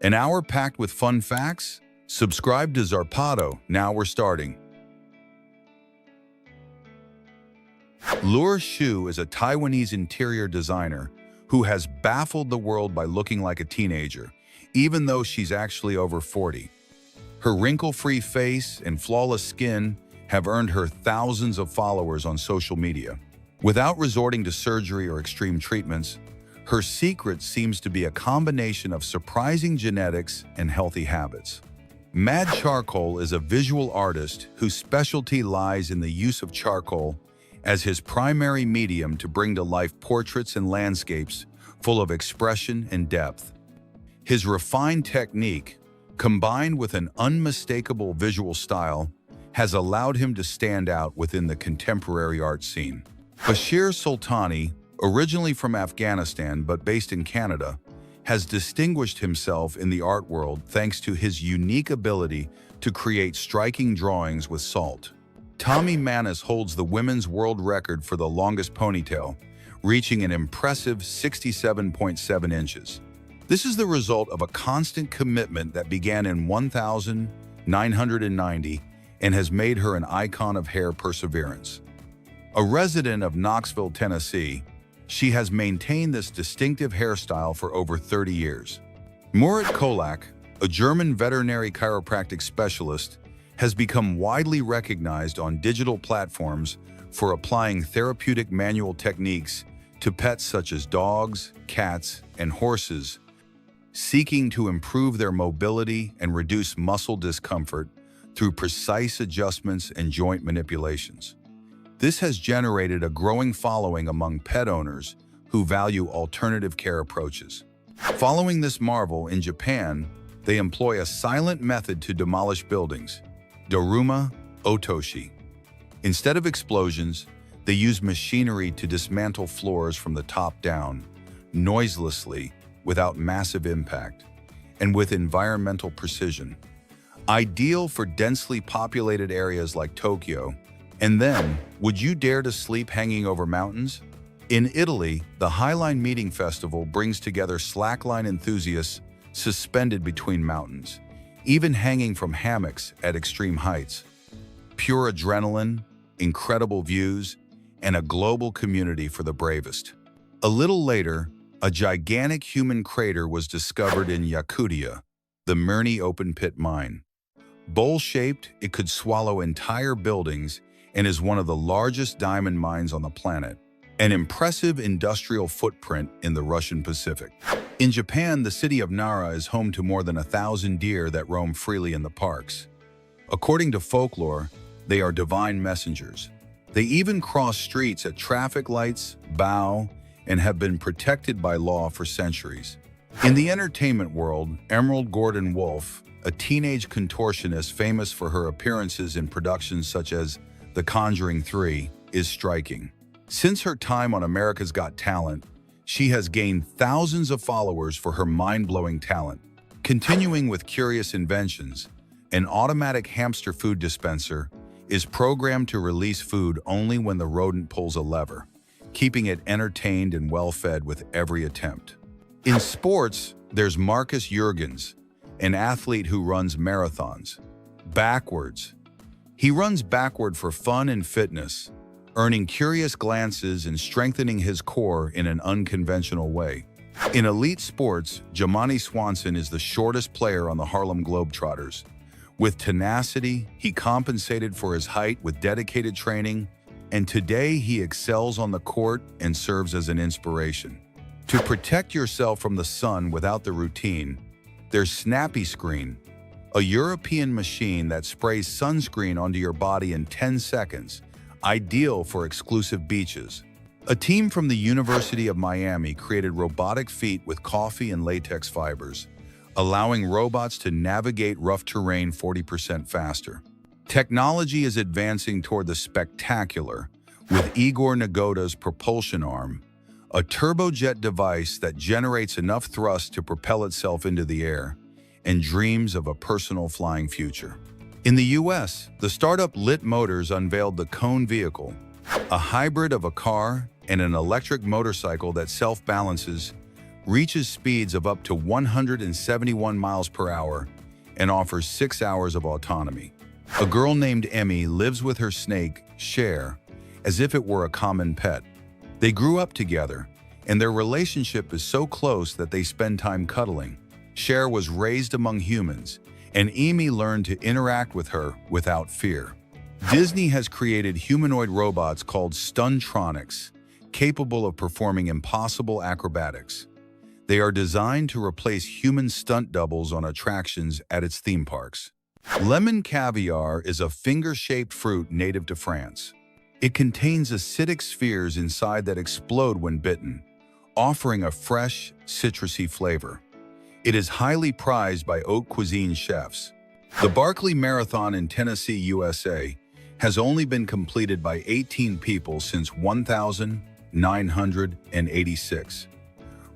An hour packed with fun facts? Subscribe to Zarpado, now we're starting. Lure Shu is a Taiwanese interior designer who has baffled the world by looking like a teenager, even though she's actually over 40. Her wrinkle-free face and flawless skin have earned her thousands of followers on social media. Without resorting to surgery or extreme treatments, her secret seems to be a combination of surprising genetics and healthy habits. Mad Charcoal is a visual artist whose specialty lies in the use of charcoal as his primary medium to bring to life portraits and landscapes full of expression and depth. His refined technique, combined with an unmistakable visual style, has allowed him to stand out within the contemporary art scene. Bashir Sultani, originally from Afghanistan but based in Canada, has distinguished himself in the art world thanks to his unique ability to create striking drawings with salt. Tommy Manis holds the women's world record for the longest ponytail, reaching an impressive 67.7 inches. This is the result of a constant commitment that began in 1990 and has made her an icon of hair perseverance. A resident of Knoxville, Tennessee, she has maintained this distinctive hairstyle for over 30 years. Murat Kolak, a German veterinary chiropractic specialist, has become widely recognized on digital platforms for applying therapeutic manual techniques to pets such as dogs, cats, and horses, seeking to improve their mobility and reduce muscle discomfort through precise adjustments and joint manipulations. This has generated a growing following among pet owners who value alternative care approaches. Following this marvel, in Japan, they employ a silent method to demolish buildings, Daruma Otoshi. Instead of explosions, they use machinery to dismantle floors from the top down, noiselessly, without massive impact, and with environmental precision. Ideal for densely populated areas like Tokyo. And then, would you dare to sleep hanging over mountains? In Italy, the Highline Meeting Festival brings together slackline enthusiasts suspended between mountains, even hanging from hammocks at extreme heights. Pure adrenaline, incredible views, and a global community for the bravest. A little later, a gigantic human crater was discovered in Yakutia, the Mirny open-pit mine. Bowl-shaped, it could swallow entire buildings and is one of the largest diamond mines on the planet, an impressive industrial footprint in the Russian Pacific. In Japan, the city of Nara is home to more than 1,000 deer that roam freely in the parks. According to folklore, they are divine messengers. They even cross streets at traffic lights, bow, and have been protected by law for centuries. In the entertainment world, Emerald Gordon Wolfe, a teenage contortionist famous for her appearances in productions such as The Conjuring 3, is striking. Since her time on America's Got Talent, she has gained thousands of followers for her mind-blowing talent. Continuing with Curious Inventions, an automatic hamster food dispenser is programmed to release food only when the rodent pulls a lever, keeping it entertained and well-fed with every attempt. In sports, there's Marcus Jurgens, an athlete who runs marathons. Backwards. He runs backward for fun and fitness, earning curious glances and strengthening his core in an unconventional way. In elite sports, Jamani Swanson is the shortest player on the Harlem Globetrotters. With tenacity, he compensated for his height with dedicated training, and today he excels on the court and serves as an inspiration. To protect yourself from the sun without the routine, there's Snappy Screen, a European machine that sprays sunscreen onto your body in 10 seconds, ideal for exclusive beaches. A team from the University of Miami created robotic feet with coffee and latex fibers, allowing robots to navigate rough terrain 40% faster. Technology is advancing toward the spectacular with Igor Negoda's propulsion arm, a turbojet device that generates enough thrust to propel itself into the air, and dreams of a personal flying future. In the US, the startup Lit Motors unveiled the Cone vehicle, a hybrid of a car and an electric motorcycle that self-balances, reaches speeds of up to 171 miles per hour, and offers 6 hours of autonomy. A girl named Emmy lives with her snake, Cher, as if it were a common pet. They grew up together, and their relationship is so close that they spend time cuddling. Cher was raised among humans, and Emmy learned to interact with her without fear. Disney has created humanoid robots called stuntronics, capable of performing impossible acrobatics. They are designed to replace human stunt doubles on attractions at its theme parks. Lemon caviar is a finger-shaped fruit native to France. It contains acidic spheres inside that explode when bitten, offering a fresh, citrusy flavor. It is highly prized by haute cuisine chefs. The Barkley Marathon in Tennessee, USA, has only been completed by 18 people since 1986.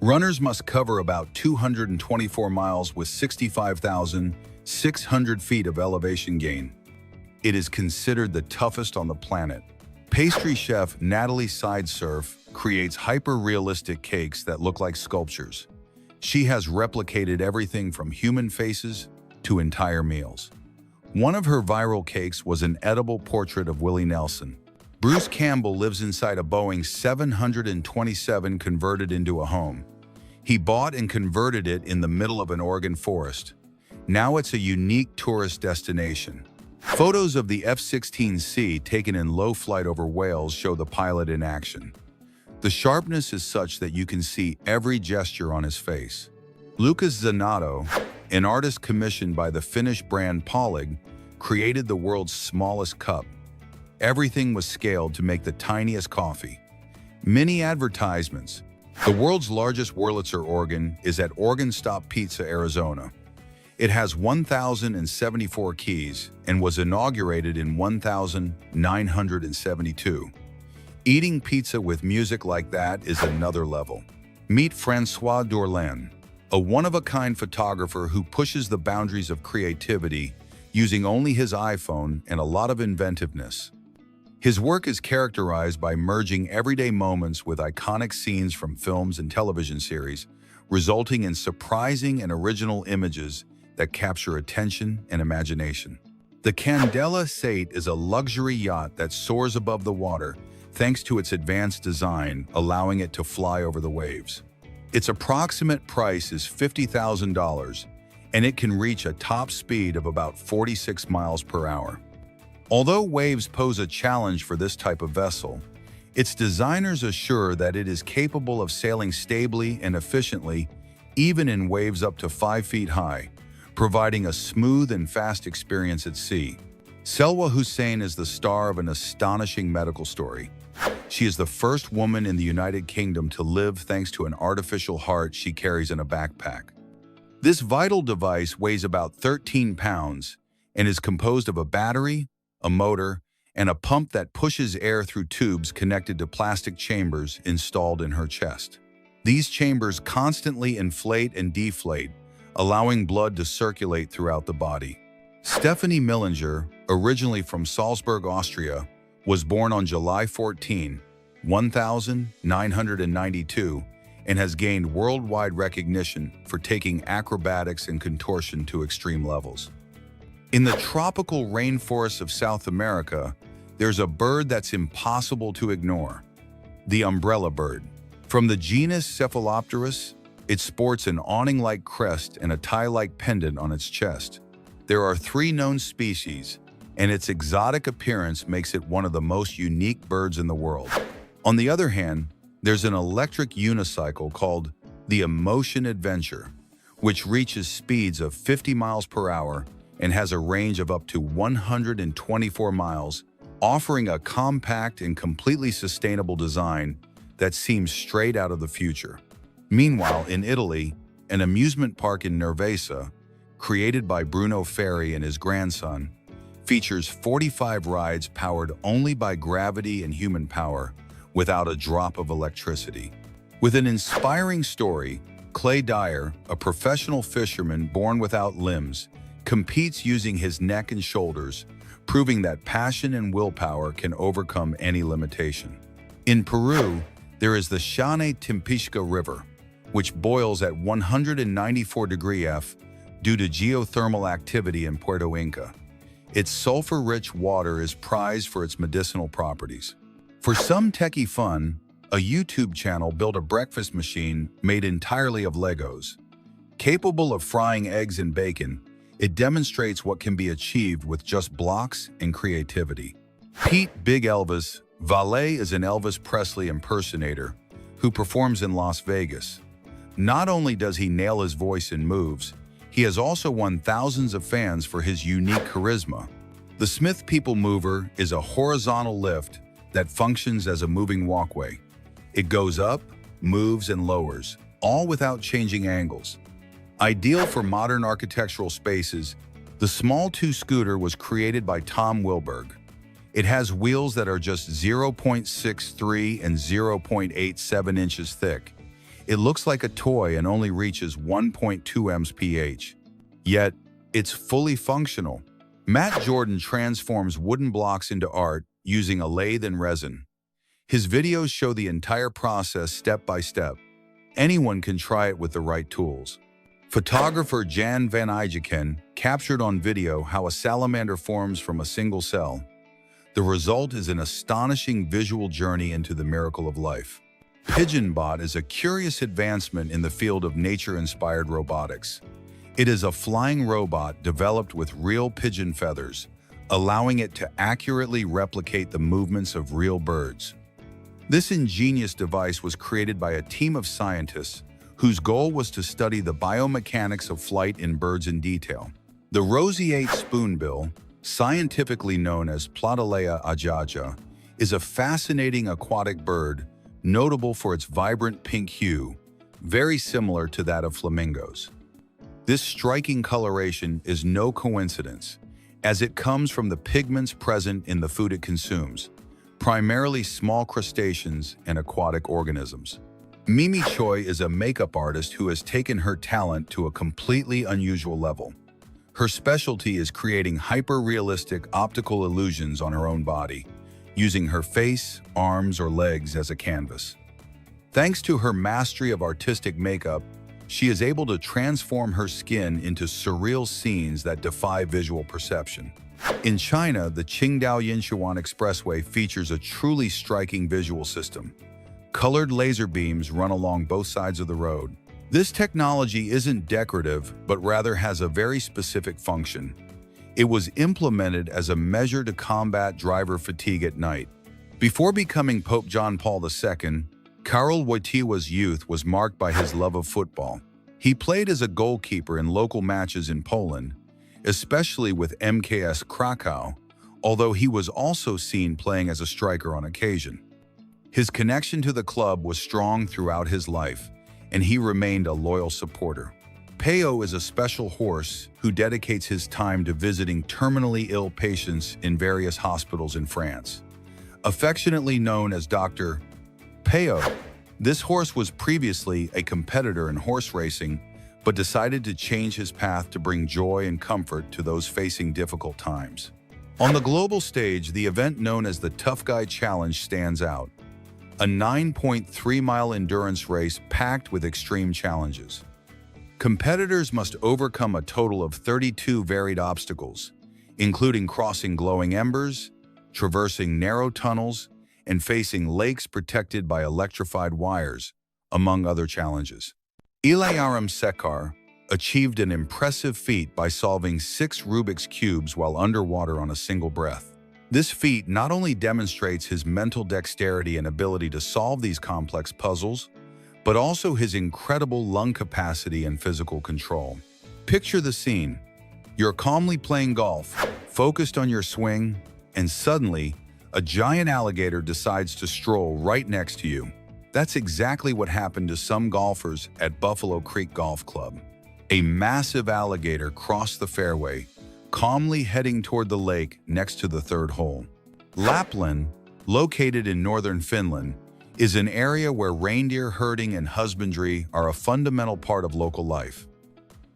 Runners must cover about 224 miles with 65,600 feet of elevation gain. It is considered the toughest on the planet. Pastry chef Natalie Sidesurf creates hyper-realistic cakes that look like sculptures. She has replicated everything from human faces to entire meals. One of her viral cakes was an edible portrait of Willie Nelson. Bruce Campbell lives inside a Boeing 727 converted into a home. He bought and converted it in the middle of an Oregon forest. Now it's a unique tourist destination. Photos of the F-16C taken in low flight over Wales show the pilot in action. The sharpness is such that you can see every gesture on his face. Lucas Zanato, an artist commissioned by the Finnish brand Polig, created the world's smallest cup. Everything was scaled to make the tiniest coffee. Mini advertisements. The world's largest Wurlitzer organ is at Organ Stop Pizza, Arizona. It has 1,074 keys and was inaugurated in 1972. Eating pizza with music like that is another level. Meet Francois Dorlain, a one-of-a-kind photographer who pushes the boundaries of creativity using only his iPhone and a lot of inventiveness. His work is characterized by merging everyday moments with iconic scenes from films and television series, resulting in surprising and original images that capture attention and imagination. The Candela Sate is a luxury yacht that soars above the water thanks to its advanced design, allowing it to fly over the waves. Its approximate price is $50,000, and it can reach a top speed of about 46 miles per hour. Although waves pose a challenge for this type of vessel, its designers assure that it is capable of sailing stably and efficiently, even in waves up to 5 feet high, providing a smooth and fast experience at sea. Selwa Hussein is the star of an astonishing medical story. She is the first woman in the United Kingdom to live thanks to an artificial heart she carries in a backpack. This vital device weighs about 13 pounds and is composed of a battery, a motor, and a pump that pushes air through tubes connected to plastic chambers installed in her chest. These chambers constantly inflate and deflate, allowing blood to circulate throughout the body. Stephanie Millinger, originally from Salzburg, Austria, was born on July 14, 1992, and has gained worldwide recognition for taking acrobatics and contortion to extreme levels. In the tropical rainforests of South America, there's a bird that's impossible to ignore: the umbrella bird. From the genus Cephalopterus, it sports an awning-like crest and a tie-like pendant on its chest. There are 3 known species, and its exotic appearance makes it one of the most unique birds in the world. On the other hand, there's an electric unicycle called the Emotion Adventure, which reaches speeds of 50 miles per hour and has a range of up to 124 miles, offering a compact and completely sustainable design that seems straight out of the future. Meanwhile, in Italy, an amusement park in Nervesa, created by Bruno Ferri and his grandson, features 45 rides powered only by gravity and human power, without a drop of electricity. With an inspiring story, Clay Dyer, a professional fisherman born without limbs, competes using his neck and shoulders, proving that passion and willpower can overcome any limitation. In Peru, there is the Chane Timpishka River, which boils at 194 degrees F due to geothermal activity in Puerto Inca. Its sulfur-rich water is prized for its medicinal properties. For some techie fun, a YouTube channel built a breakfast machine made entirely of Legos. Capable of frying eggs and bacon, it demonstrates what can be achieved with just blocks and creativity. Pete Big Elvis Valet is an Elvis Presley impersonator who performs in Las Vegas. Not only does he nail his voice and moves, he has also won thousands of fans for his unique charisma. The Smith People Mover is a horizontal lift that functions as a moving walkway. It goes up, moves, and lowers, all without changing angles. Ideal for modern architectural spaces, the small two-scooter was created by Tom Wilberg. It has wheels that are just 0.63 and 0.87 inches thick. It looks like a toy and only reaches 1.2 mph. Yet, it's fully functional. Matt Jordan transforms wooden blocks into art using a lathe and resin. His videos show the entire process step by step. Anyone can try it with the right tools. Photographer Jan van Eyjeken captured on video how a salamander forms from a single cell. The result is an astonishing visual journey into the miracle of life. PigeonBot is a curious advancement in the field of nature-inspired robotics. It is a flying robot developed with real pigeon feathers, allowing it to accurately replicate the movements of real birds. This ingenious device was created by a team of scientists whose goal was to study the biomechanics of flight in birds in detail. The roseate spoonbill, scientifically known as Platyleia ajaja, is a fascinating aquatic bird notable for its vibrant pink hue, very similar to that of flamingos. This striking coloration is no coincidence, as it comes from the pigments present in the food it consumes, primarily small crustaceans and aquatic organisms. Mimi Choi is a makeup artist who has taken her talent to a completely unusual level. Her specialty is creating hyper-realistic optical illusions on her own body, using her face, arms, or legs as a canvas. Thanks to her mastery of artistic makeup, she is able to transform her skin into surreal scenes that defy visual perception. In China, the Qingdao-Yinshuan Expressway features a truly striking visual system. Colored laser beams run along both sides of the road. This technology isn't decorative, but rather has a very specific function. It was implemented as a measure to combat driver fatigue at night. Before becoming Pope John Paul II, Karol Wojtyła's youth was marked by his love of football. He played as a goalkeeper in local matches in Poland, especially with MKS Krakow, although he was also seen playing as a striker on occasion. His connection to the club was strong throughout his life, and he remained a loyal supporter. Peo is a special horse who dedicates his time to visiting terminally ill patients in various hospitals in France. Affectionately known as Dr. Peo, this horse was previously a competitor in horse racing, but decided to change his path to bring joy and comfort to those facing difficult times. On the global stage, the event known as the Tough Guy Challenge stands out, a 9.3-mile endurance race packed with extreme challenges. Competitors must overcome a total of 32 varied obstacles, including crossing glowing embers, traversing narrow tunnels, and facing lakes protected by electrified wires, among other challenges. Ilayaram Sekar achieved an impressive feat by solving 6 Rubik's Cubes while underwater on a single breath. This feat not only demonstrates his mental dexterity and ability to solve these complex puzzles, but also his incredible lung capacity and physical control. Picture the scene. You're calmly playing golf, focused on your swing, and suddenly, a giant alligator decides to stroll right next to you. That's exactly what happened to some golfers at Buffalo Creek Golf Club. A massive alligator crossed the fairway, calmly heading toward the lake next to the third hole. Lapland, located in northern Finland, is an area where reindeer herding and husbandry are a fundamental part of local life.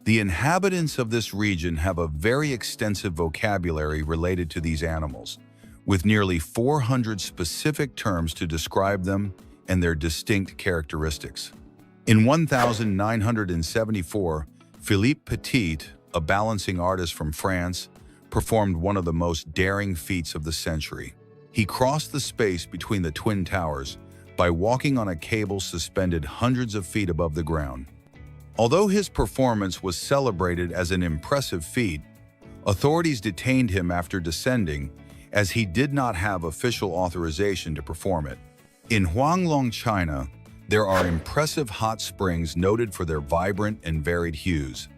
The inhabitants of this region have a very extensive vocabulary related to these animals, with nearly 400 specific terms to describe them and their distinct characteristics. In 1974, Philippe Petit, a balancing artist from France, performed one of the most daring feats of the century. He crossed the space between the Twin Towers by walking on a cable suspended hundreds of feet above the ground. Although his performance was celebrated as an impressive feat, authorities detained him after descending, as he did not have official authorization to perform it. In Huanglong, China, there are impressive hot springs noted for their vibrant and varied hues.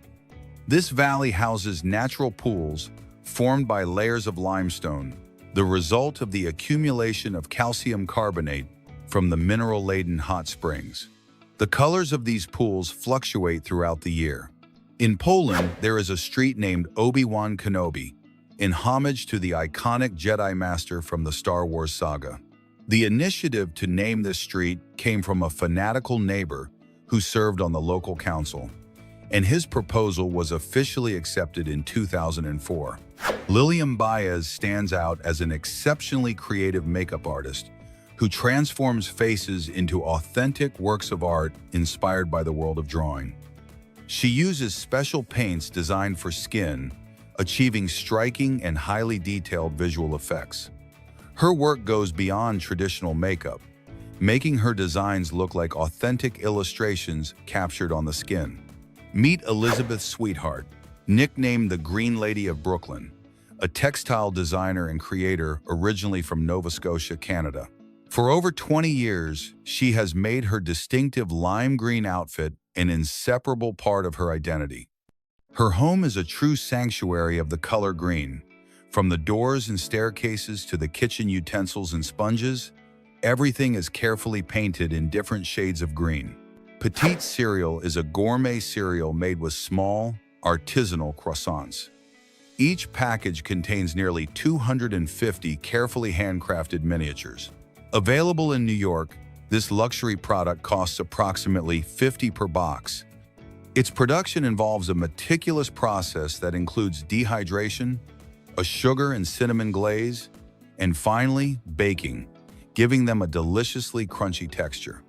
This valley houses natural pools formed by layers of limestone, the result of the accumulation of calcium carbonate from the mineral-laden hot springs. The colors of these pools fluctuate throughout the year. In Poland, there is a street named Obi-Wan Kenobi, in homage to the iconic Jedi Master from the Star Wars saga. The initiative to name this street came from a fanatical neighbor who served on the local council, and his proposal was officially accepted in 2004. Lilian Baez stands out as an exceptionally creative makeup artist who transforms faces into authentic works of art inspired by the world of drawing. She uses special paints designed for skin, achieving striking and highly detailed visual effects. Her work goes beyond traditional makeup, making her designs look like authentic illustrations captured on the skin. Meet Elizabeth Sweetheart, nicknamed the Green Lady of Brooklyn, a textile designer and creator originally from Nova Scotia, Canada. For over 20 years, she has made her distinctive lime green outfit an inseparable part of her identity. Her home is a true sanctuary of the color green. From the doors and staircases to the kitchen utensils and sponges, everything is carefully painted in different shades of green. Petite cereal is a gourmet cereal made with small, artisanal croissants. Each package contains nearly 250 carefully handcrafted miniatures. Available in New York, this luxury product costs approximately $50 per box. Its production involves a meticulous process that includes dehydration, a sugar and cinnamon glaze, and finally, baking, giving them a deliciously crunchy texture.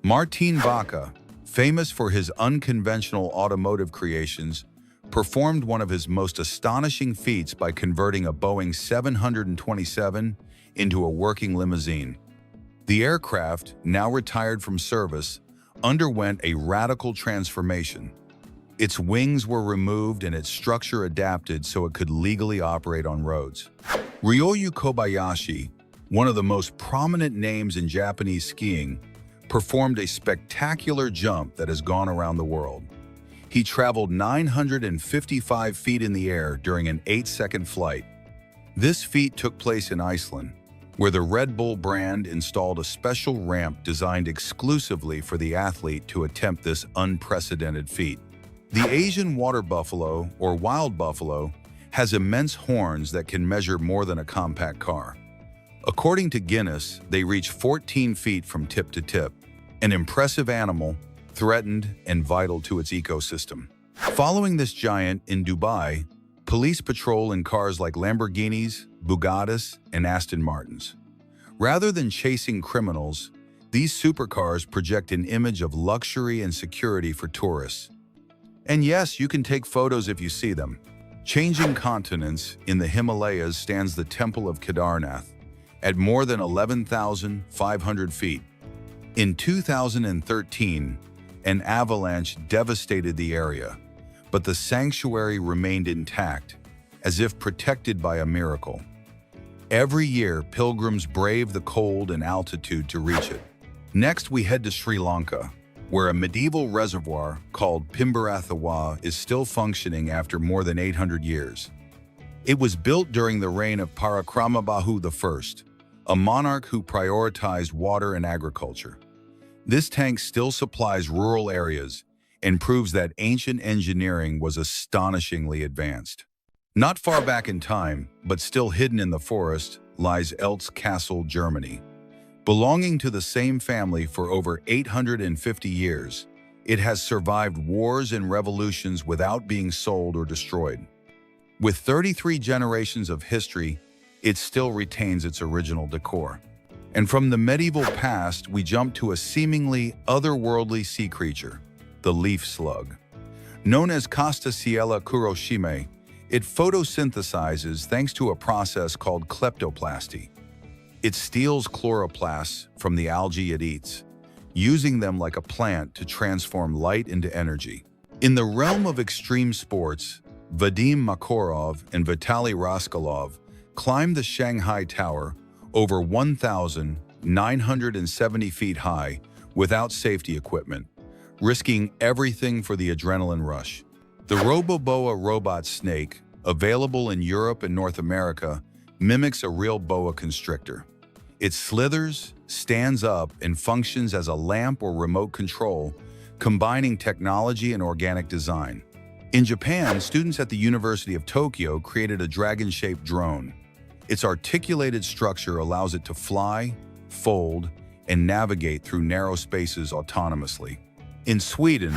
Martin Vaca, famous for his unconventional automotive creations, performed one of his most astonishing feats by converting a Boeing 727 into a working limousine. The aircraft, now retired from service, underwent a radical transformation. Its wings were removed and its structure adapted so it could legally operate on roads. Ryoyu Kobayashi, one of the most prominent names in Japanese skiing, performed a spectacular jump that has gone around the world. He traveled 955 feet in the air during an 8-second flight. This feat took place in Iceland, where the Red Bull brand installed a special ramp designed exclusively for the athlete to attempt this unprecedented feat. The Asian water buffalo, or wild buffalo, has immense horns that can measure more than a compact car. According to Guinness, they reach 14 feet from tip to tip, an impressive animal, threatened and vital to its ecosystem. Following this giant in Dubai, police patrol in cars like Lamborghinis, Bugattis, and Aston Martins. Rather than chasing criminals, these supercars project an image of luxury and security for tourists. And yes, you can take photos if you see them. Changing continents, in the Himalayas stands the Temple of Kedarnath, at more than 11,500 feet. In 2013, an avalanche devastated the area, but the sanctuary remained intact, as if protected by a miracle. Every year, pilgrims brave the cold and altitude to reach it. Next, we head to Sri Lanka, where a medieval reservoir called Pimbarathawa is still functioning after more than 800 years. It was built during the reign of Parakramabahu I, a monarch who prioritized water and agriculture. This tank still supplies rural areas and proves that ancient engineering was astonishingly advanced. Not far back in time, but still hidden in the forest, lies Eltz Castle, Germany. Belonging to the same family for over 850 years, it has survived wars and revolutions without being sold or destroyed. With 33 generations of history, it still retains its original decor. And from the medieval past, we jump to a seemingly otherworldly sea creature, the leaf slug. Known as Castaciella kuroshime, it photosynthesizes thanks to a process called kleptoplasty. It steals chloroplasts from the algae it eats, using them like a plant to transform light into energy. In the realm of extreme sports, Vadim Makarov and Vitaly Raskolov climbed the Shanghai Tower, over 1,970 feet high, without safety equipment, risking everything for the adrenaline rush. The Roboboa robot snake, available in Europe and North America, mimics a real boa constrictor. It slithers, stands up, and functions as a lamp or remote control, combining technology and organic design. In Japan, students at the University of Tokyo created a dragon-shaped drone. Its articulated structure allows it to fly, fold, and navigate through narrow spaces autonomously. In Sweden,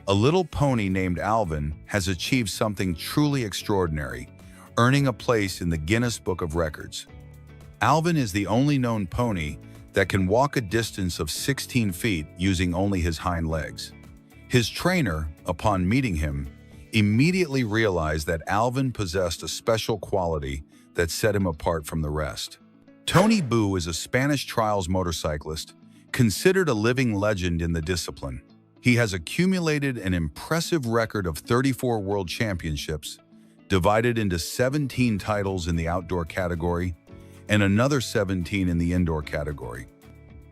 a little pony named Alvin has achieved something truly extraordinary, earning a place in the Guinness Book of Records. Alvin is the only known pony that can walk a distance of 16 feet using only his hind legs. His trainer, upon meeting him, immediately realized that Alvin possessed a special quality that set him apart from the rest. Tony Boo is a Spanish trials motorcyclist, considered a living legend in the discipline. He has accumulated an impressive record of 34 world championships, divided into 17 titles in the outdoor category and another 17 in the indoor category.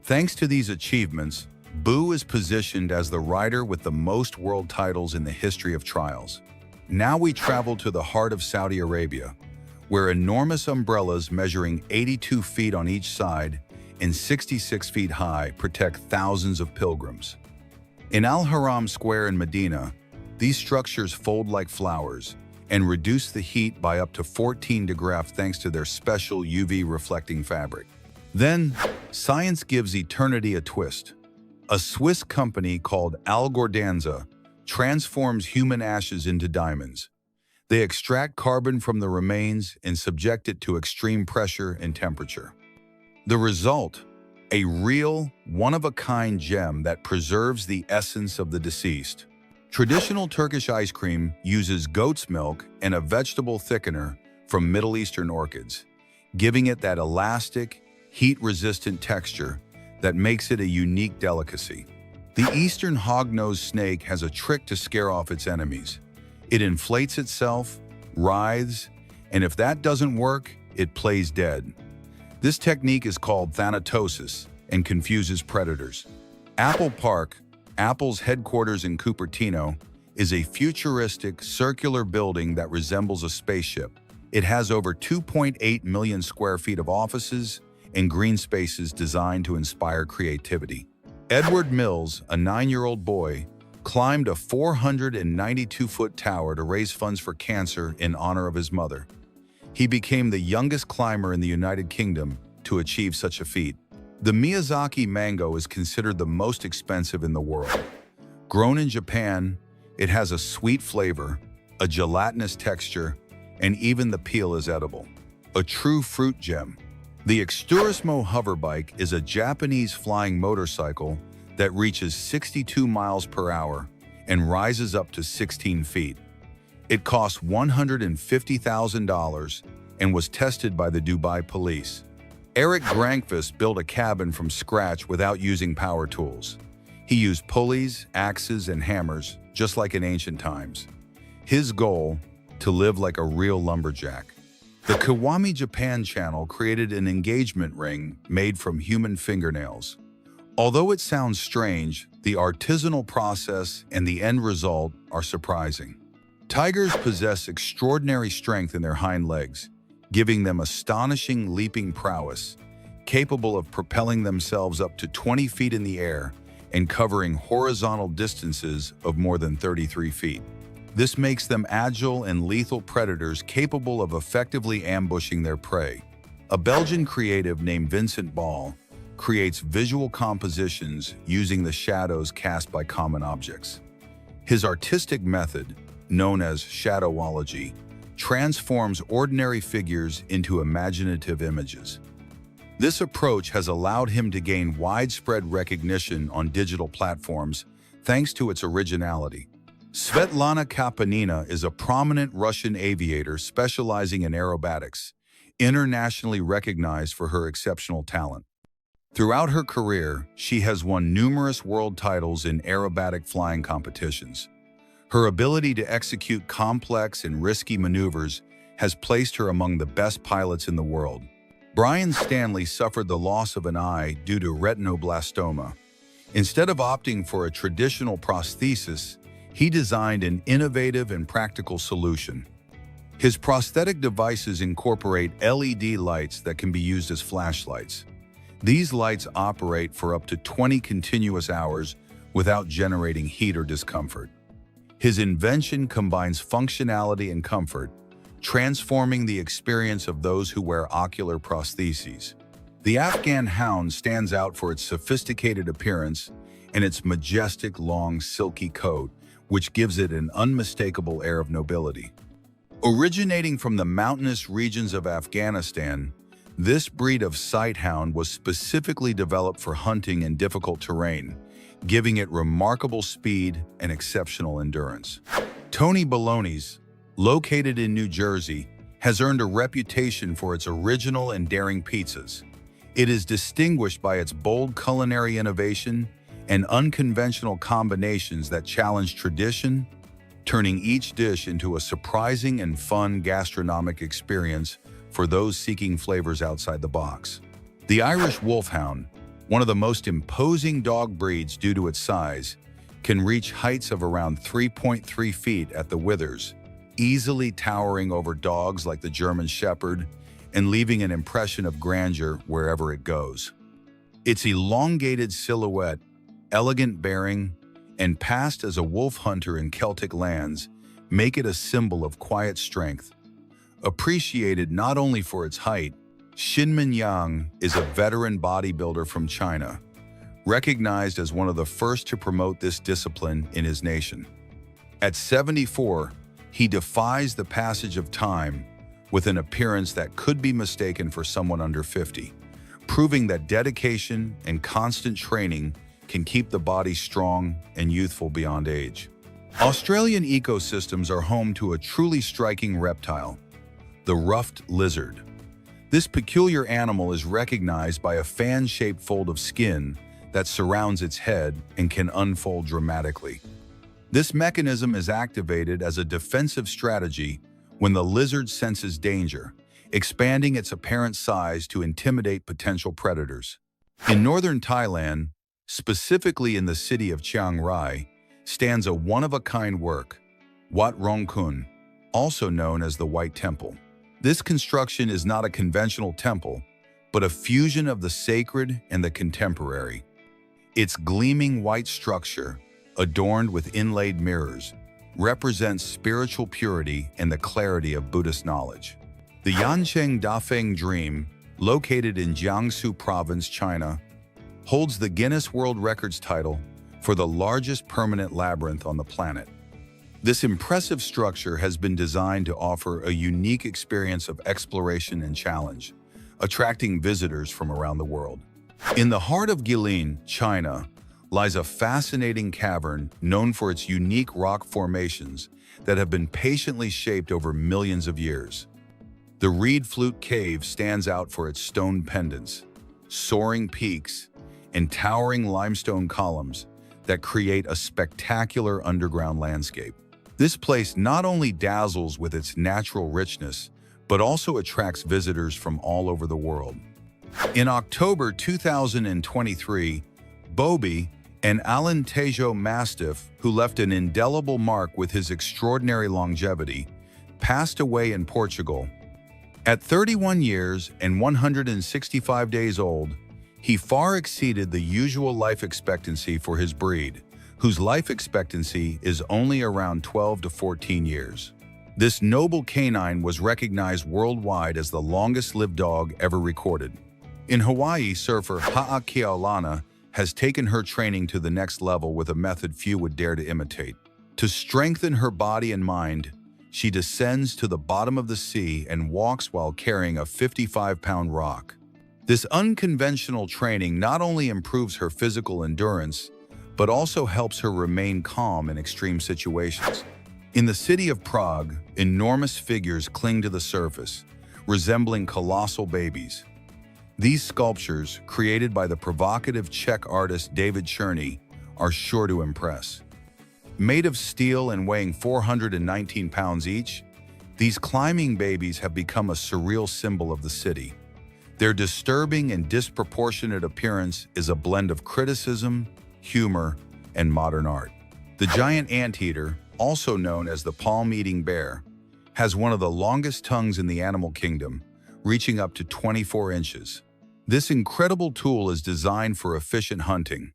Thanks to these achievements, Boo is positioned as the rider with the most world titles in the history of trials. Now we travel to the heart of Saudi Arabia, where enormous umbrellas measuring 82 feet on each side and 66 feet high protect thousands of pilgrims. In Al Haram Square in Medina, these structures fold like flowers and reduce the heat by up to 14 degrees thanks to their special UV-reflecting fabric. Then, science gives eternity a twist. A Swiss company called Algordanza transforms human ashes into diamonds. They extract carbon from the remains and subject it to extreme pressure and temperature. The result? A real, one-of-a-kind gem that preserves the essence of the deceased. Traditional Turkish ice cream uses goat's milk and a vegetable thickener from Middle Eastern orchids, giving it that elastic, heat-resistant texture that makes it a unique delicacy. The eastern hognose snake has a trick to scare off its enemies. It inflates itself, writhes, and if that doesn't work, it plays dead. This technique is called thanatosis and confuses predators. Apple Park, Apple's headquarters in Cupertino, is a futuristic, circular building that resembles a spaceship. It has over 2.8 million square feet of offices and green spaces designed to inspire creativity. Edward Mills, a 9-year-old boy, climbed a 492-foot tower to raise funds for cancer in honor of his mother. He became the youngest climber in the United Kingdom to achieve such a feat. The Miyazaki mango is considered the most expensive in the world. Grown in Japan, it has a sweet flavor, a gelatinous texture, and even the peel is edible. A true fruit gem. The Exturismo hoverbike is a Japanese flying motorcycle that reaches 62 miles per hour and rises up to 16 feet. It cost $150,000 and was tested by the Dubai police. Eric Grankvist built a cabin from scratch without using power tools. He used pulleys, axes, and hammers, just like in ancient times. His goal? To live like a real lumberjack. The Kiwami Japan channel created an engagement ring made from human fingernails. Although it sounds strange, the artisanal process and the end result are surprising. Tigers possess extraordinary strength in their hind legs, giving them astonishing leaping prowess, capable of propelling themselves up to 20 feet in the air and covering horizontal distances of more than 33 feet. This makes them agile and lethal predators capable of effectively ambushing their prey. A Belgian creative named Vincent Ball creates visual compositions using the shadows cast by common objects. His artistic method, known as shadowology, transforms ordinary figures into imaginative images. This approach has allowed him to gain widespread recognition on digital platforms thanks to its originality. Svetlana Kapanina is a prominent Russian aviator specializing in aerobatics, internationally recognized for her exceptional talent. Throughout her career, she has won numerous world titles in aerobatic flying competitions. Her ability to execute complex and risky maneuvers has placed her among the best pilots in the world. Brian Stanley suffered the loss of an eye due to retinoblastoma. Instead of opting for a traditional prosthesis, he designed an innovative and practical solution. His prosthetic devices incorporate LED lights that can be used as flashlights. These lights operate for up to 20 continuous hours without generating heat or discomfort. His invention combines functionality and comfort, transforming the experience of those who wear ocular prostheses. The Afghan hound stands out for its sophisticated appearance and its majestic, long, silky coat, which gives it an unmistakable air of nobility. Originating from the mountainous regions of Afghanistan, this breed of sighthound was specifically developed for hunting in difficult terrain, giving it remarkable speed and exceptional endurance. Tony Baloney's, located in New Jersey, has earned a reputation for its original and daring pizzas. It is distinguished by its bold culinary innovation and unconventional combinations that challenge tradition, turning each dish into a surprising and fun gastronomic experience for those seeking flavors outside the box. The Irish Wolfhound, one of the most imposing dog breeds due to its size, can reach heights of around 3.3 feet at the withers, easily towering over dogs like the German Shepherd and leaving an impression of grandeur wherever it goes. Its elongated silhouette, elegant bearing, and past as a wolf hunter in Celtic lands make it a symbol of quiet strength. Appreciated not only for its height, Xinmin Yang is a veteran bodybuilder from China, recognized as one of the first to promote this discipline in his nation. At 74, he defies the passage of time with an appearance that could be mistaken for someone under 50, proving that dedication and constant training can keep the body strong and youthful beyond age. Australian ecosystems are home to a truly striking reptile, the ruffed lizard. This peculiar animal is recognized by a fan-shaped fold of skin that surrounds its head and can unfold dramatically. This mechanism is activated as a defensive strategy when the lizard senses danger, expanding its apparent size to intimidate potential predators. In northern Thailand, specifically in the city of Chiang Rai, stands a one-of-a-kind work, Wat Rong Kun, also known as the White Temple. This construction is not a conventional temple, but a fusion of the sacred and the contemporary. Its gleaming white structure, adorned with inlaid mirrors, represents spiritual purity and the clarity of Buddhist knowledge. The Yancheng Dafeng Dream, located in Jiangsu Province, China, holds the Guinness World Records title for the largest permanent labyrinth on the planet. This impressive structure has been designed to offer a unique experience of exploration and challenge, attracting visitors from around the world. In the heart of Guilin, China, lies a fascinating cavern known for its unique rock formations that have been patiently shaped over millions of years. The Reed Flute Cave stands out for its stone pendants, soaring peaks, and towering limestone columns that create a spectacular underground landscape. This place not only dazzles with its natural richness, but also attracts visitors from all over the world. In October 2023, Bobby, an Alentejo Mastiff who left an indelible mark with his extraordinary longevity, passed away in Portugal. At 31 years and 165 days old, he far exceeded the usual life expectancy for his breed, whose life expectancy is only around 12 to 14 years. This noble canine was recognized worldwide as the longest-lived dog ever recorded. In Hawaii, surfer Ha'akeaolana has taken her training to the next level with a method few would dare to imitate. To strengthen her body and mind, she descends to the bottom of the sea and walks while carrying a 55-pound rock. This unconventional training not only improves her physical endurance, but also helps her remain calm in extreme situations. In the city of Prague, enormous figures cling to the surface, resembling colossal babies. These sculptures, created by the provocative Czech artist David Cherny, are sure to impress. Made of steel and weighing 419 pounds each, these climbing babies have become a surreal symbol of the city. Their disturbing and disproportionate appearance is a blend of criticism, humor, and modern art. The giant anteater, also known as the palm-eating bear, has one of the longest tongues in the animal kingdom, reaching up to 24 inches. This incredible tool is designed for efficient hunting.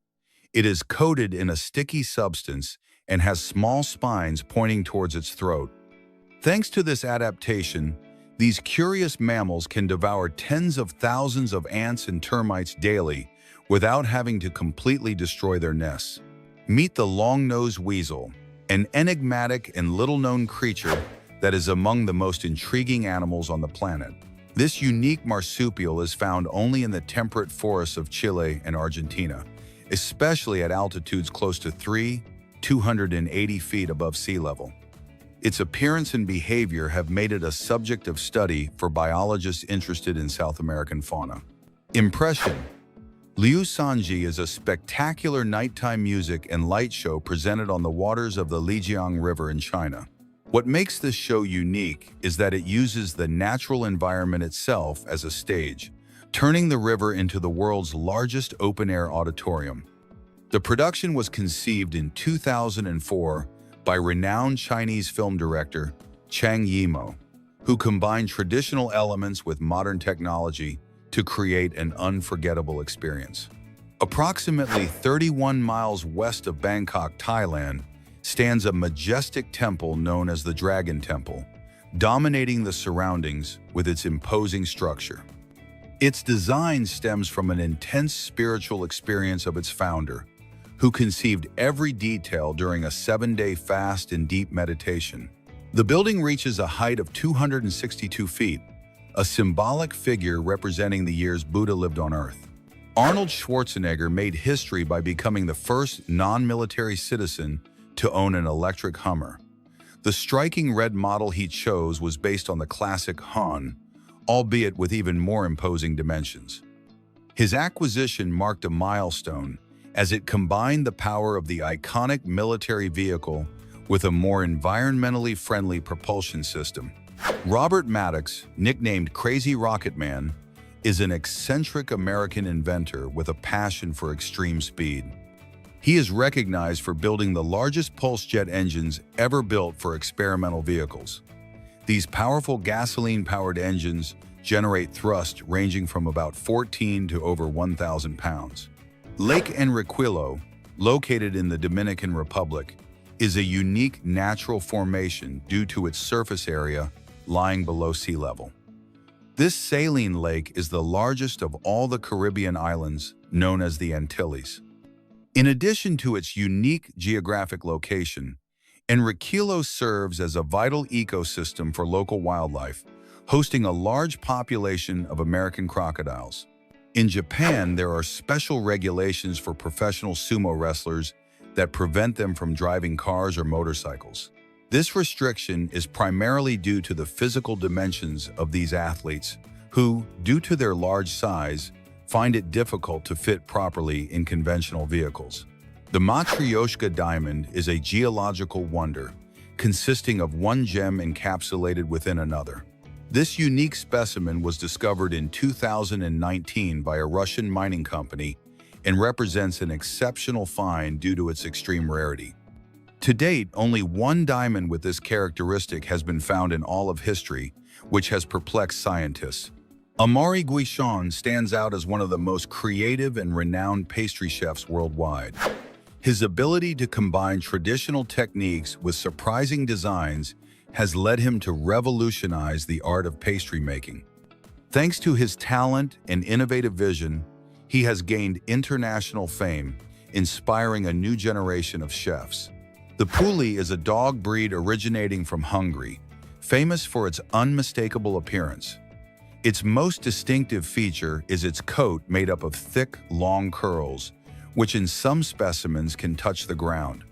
It is coated in a sticky substance and has small spines pointing towards its throat. Thanks to this adaptation, these curious mammals can devour tens of thousands of ants and termites daily without having to completely destroy their nests. Meet the long-nosed weasel, an enigmatic and little-known creature that is among the most intriguing animals on the planet. This unique marsupial is found only in the temperate forests of Chile and Argentina, especially at altitudes close to 280 feet above sea level. Its appearance and behavior have made it a subject of study for biologists interested in South American fauna. Impression. Liu Sanji is a spectacular nighttime music and light show presented on the waters of the Lijiang River in China. What makes this show unique is that it uses the natural environment itself as a stage, turning the river into the world's largest open-air auditorium. The production was conceived in 2004 by renowned Chinese film director Chang Yimou, who combined traditional elements with modern technology to create an unforgettable experience. Approximately 31 miles west of Bangkok, Thailand, stands a majestic temple known as the Dragon Temple, dominating the surroundings with its imposing structure. Its design stems from an intense spiritual experience of its founder, who conceived every detail during a 7-day fast and deep meditation. The building reaches a height of 262 feet, a symbolic figure representing the years Buddha lived on Earth. Arnold Schwarzenegger made history by becoming the first non-military citizen to own an electric Hummer. The striking red model he chose was based on the classic Han, albeit with even more imposing dimensions. His acquisition marked a milestone, as it combined the power of the iconic military vehicle with a more environmentally friendly propulsion system. Robert Maddox, nicknamed Crazy Rocket Man, is an eccentric American inventor with a passion for extreme speed. He is recognized for building the largest pulse jet engines ever built for experimental vehicles. These powerful gasoline-powered engines generate thrust ranging from about 14 to over 1,000 pounds. Lake Enriquillo, located in the Dominican Republic, is a unique natural formation due to its surface area lying below sea level. This saline lake is the largest of all the Caribbean islands, known as the Antilles. In addition to its unique geographic location, Enriquillo serves as a vital ecosystem for local wildlife, hosting a large population of American crocodiles. In Japan, there are special regulations for professional sumo wrestlers that prevent them from driving cars or motorcycles. This restriction is primarily due to the physical dimensions of these athletes, who, due to their large size, find it difficult to fit properly in conventional vehicles. The Matryoshka diamond is a geological wonder, consisting of one gem encapsulated within another. This unique specimen was discovered in 2019 by a Russian mining company and represents an exceptional find due to its extreme rarity. To date, only one diamond with this characteristic has been found in all of history, which has perplexed scientists. Amaury Guichon stands out as one of the most creative and renowned pastry chefs worldwide. His ability to combine traditional techniques with surprising designs has led him to revolutionize the art of pastry making. Thanks to his talent and innovative vision, he has gained international fame, inspiring a new generation of chefs. The Puli is a dog breed originating from Hungary, famous for its unmistakable appearance. Its most distinctive feature is its coat made up of thick, long curls, which in some specimens can touch the ground.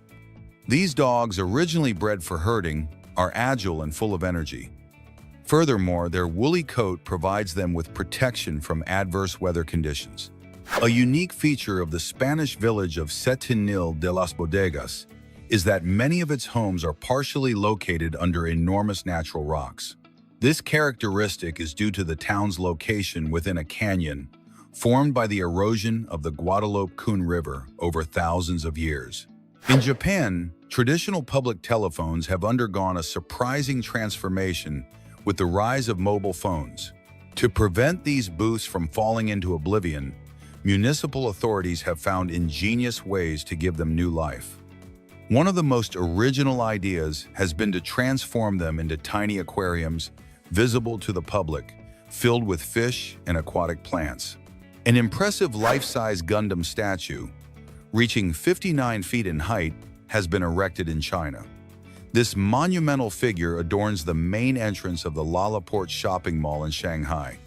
These dogs, originally bred for herding, are agile and full of energy. Furthermore, their woolly coat provides them with protection from adverse weather conditions. A unique feature of the Spanish village of Setenil de las Bodegas is that many of its homes are partially located under enormous natural rocks. This characteristic is due to the town's location within a canyon formed by the erosion of the Guadalquivir River over thousands of years. In Japan, traditional public telephones have undergone a surprising transformation with the rise of mobile phones. To prevent these booths from falling into oblivion, municipal authorities have found ingenious ways to give them new life. One of the most original ideas has been to transform them into tiny aquariums visible to the public, filled with fish and aquatic plants. An impressive life-size Gundam statue, reaching 59 feet in height, has been erected in China. This monumental figure adorns the main entrance of the Lalaport shopping mall in Shanghai.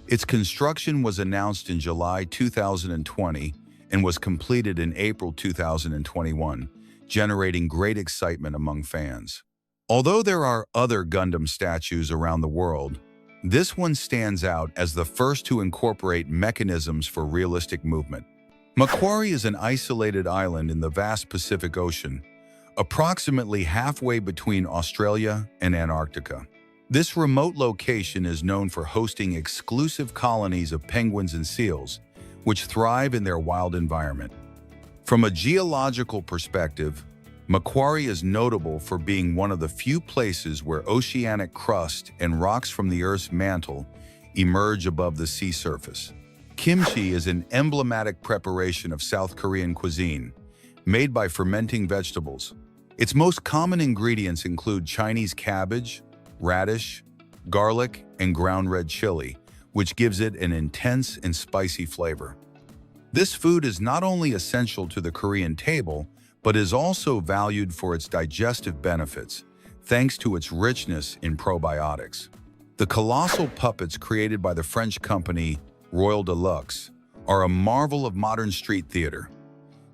Its construction was announced in July 2020 and was completed in April 2021, generating great excitement among fans. Although there are other Gundam statues around the world, this one stands out as the first to incorporate mechanisms for realistic movement. Macquarie is an isolated island in the vast Pacific Ocean, approximately halfway between Australia and Antarctica. This remote location is known for hosting exclusive colonies of penguins and seals, which thrive in their wild environment. From a geological perspective, Macquarie is notable for being one of the few places where oceanic crust and rocks from the Earth's mantle emerge above the sea surface. Kimchi is an emblematic preparation of South Korean cuisine, made by fermenting vegetables. Its most common ingredients include Chinese cabbage, radish, garlic, and ground red chili, which gives it an intense and spicy flavor. This food is not only essential to the Korean table, but is also valued for its digestive benefits, thanks to its richness in probiotics. The colossal puppets created by the French company Royal Deluxe are a marvel of modern street theater.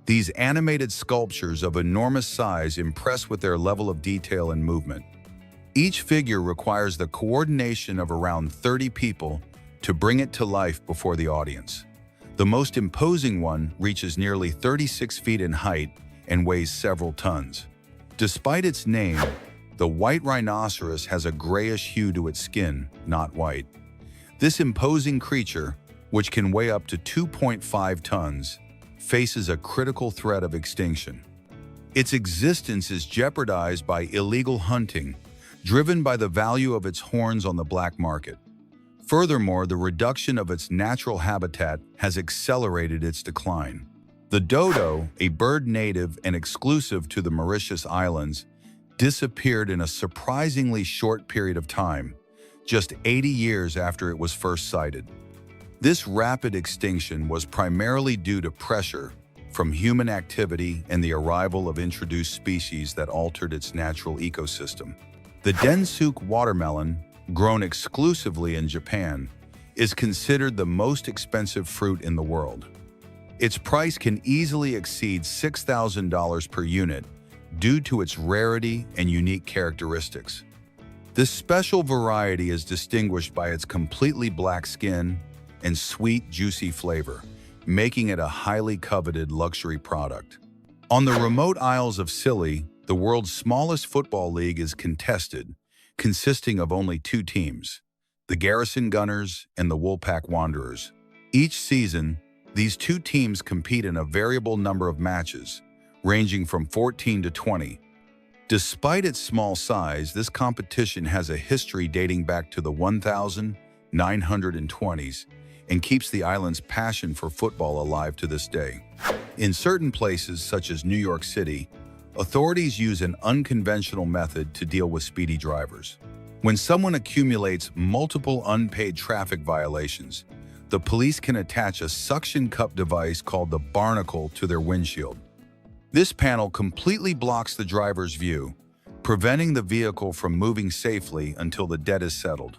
These animated sculptures of enormous size impress with their level of detail and movement. Each figure requires the coordination of around 30 people to bring it to life before the audience. The most imposing one reaches nearly 36 feet in height and weighs several tons. Despite its name, the white rhinoceros has a grayish hue to its skin, not white. This imposing creature, which can weigh up to 2.5 tons, faces a critical threat of extinction. Its existence is jeopardized by illegal hunting, driven by the value of its horns on the black market. Furthermore, the reduction of its natural habitat has accelerated its decline. The dodo, a bird native and exclusive to the Mauritius Islands, disappeared in a surprisingly short period of time, just 80 years after it was first sighted. This rapid extinction was primarily due to pressure from human activity and the arrival of introduced species that altered its natural ecosystem. The Densuke watermelon, grown exclusively in Japan, is considered the most expensive fruit in the world. Its price can easily exceed $6,000 per unit due to its rarity and unique characteristics. This special variety is distinguished by its completely black skin and sweet, juicy flavor, making it a highly coveted luxury product. On the remote Isles of Scilly, the world's smallest football league is contested, consisting of only two teams, the Garrison Gunners and the Woolpack Wanderers. Each season, these two teams compete in a variable number of matches, ranging from 14 to 20. Despite its small size, this competition has a history dating back to the 1920s and keeps the island's passion for football alive to this day. In certain places, such as New York City, authorities use an unconventional method to deal with speedy drivers. When someone accumulates multiple unpaid traffic violations, the police can attach a suction cup device called the barnacle to their windshield. This panel completely blocks the driver's view, preventing the vehicle from moving safely until the debt is settled.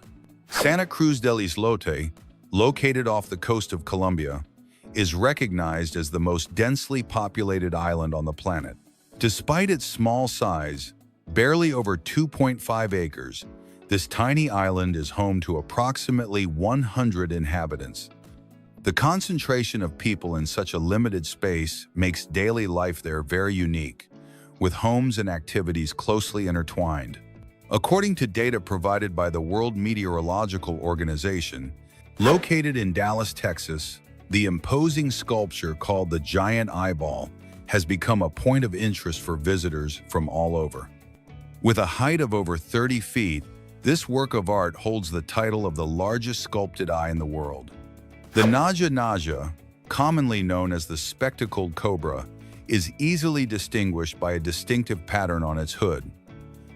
Santa Cruz del Islote, located off the coast of Colombia, is recognized as the most densely populated island on the planet. Despite its small size, barely over 2.5 acres, this tiny island is home to approximately 100 inhabitants. The concentration of people in such a limited space makes daily life there very unique, with homes and activities closely intertwined. According to data provided by the World Meteorological Organization, located in Dallas, Texas, the imposing sculpture called the Giant Eyeball has become a point of interest for visitors from all over. With a height of over 30 feet, this work of art holds the title of the largest sculpted eye in the world. The Naja Naja, commonly known as the spectacled cobra, is easily distinguished by a distinctive pattern on its hood.